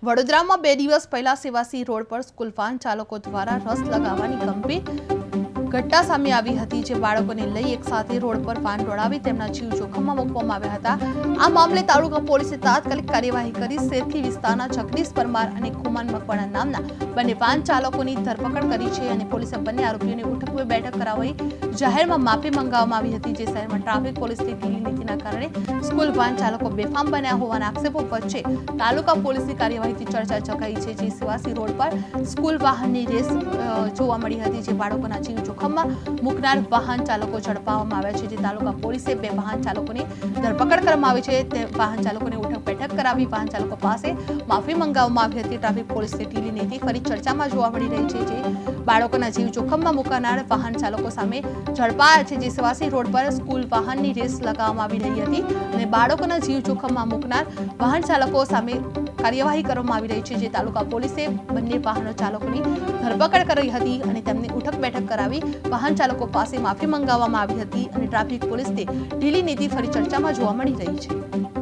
વડોદરામાં 2 દિવસ પહેલા સેવાસી રોડ પર સ્કૂલ વાહન ચાલકો દ્વારા રસ લગાવવાની ગંભીર ઘટના સામે આવી હતી, જે બાળકોને લઈ એકસાથે રોડ પર વાહન દોડાવી તેમના જીવ જોખમમાં મૂકવામાં આવ્યા હતા। આ મામલે તાલુકા પોલીસે તાત્કાલિક કાર્યવાહી કરી સેરથી વિસ્તારના જગદીશ પરમાર અને ખુમાન મકવાણા નામના બંને વાહન ચાલકોની ધરપકડ કરી છે અને પોલીસે બંને આરોપીઓની ઉઠક બેઠક કરાવી જાહેરમાં માફી મંગાવવામાં આવી હતી, જે શહેરમાં ટ્રાફિક પોલીસની ઢીલી નીતિના કારણે સ્કૂલ વાહન ચાલકો બેફામ બન્યા હોવાના આક્ષેપો વચ્ચે તાલુકા પોલીસની કાર્યવાહીથી ચર્ચા ચકાઈ છે, જે સેવાસી રોડ પર સ્કૂલ વાહનની રેસ જોવા મળી હતી, જે બાળકોના જીવ જોખમમાં મૂકનાર વાહન ચાલકો ઝડપવામાં આવ્યા છે, જે તાલુકા પોલીસે 2 વાહન ચાલકોની ધરપકડ કરવામાં આવી છે। તે વાહન ચાલકોને ઉઠક બેઠક કરાવી વાહન ચાલકો પાસે માફી મંગાવવામાં આવી હતી। ટ્રાફિક પોલીસની ઢીલી નીતિ ફરી ચર્ચામાં જોવા મળી રહી છે, જે બાળકોના જીવ જોખમમાં મૂકનાર વાહન ચાલકો સામે ઝડપાયા છે, જે સેવાસી રોડ પર સ્કૂલ વાહનની રેસ લગાવવામાં આવી રહી હતી અને બાળકોના જીવ જોખમમાં મૂકનાર વાહન ચાલકો સામે કાર્યવાહી કરવામાં આવી રહી છે, જે તાલુકા પોલીસે બંને વાહન ચાલકોની ધરપકડ કરી હતી અને તેમની ઉઠક બેઠક કરાવી વાહન ચાલકો પાસે માફી મંગાવવામાં આવી હતી અને ટ્રાફિક પોલીસની ઢીલી નીતિ ફરી ચર્ચામાં જોવા મળી રહી છે।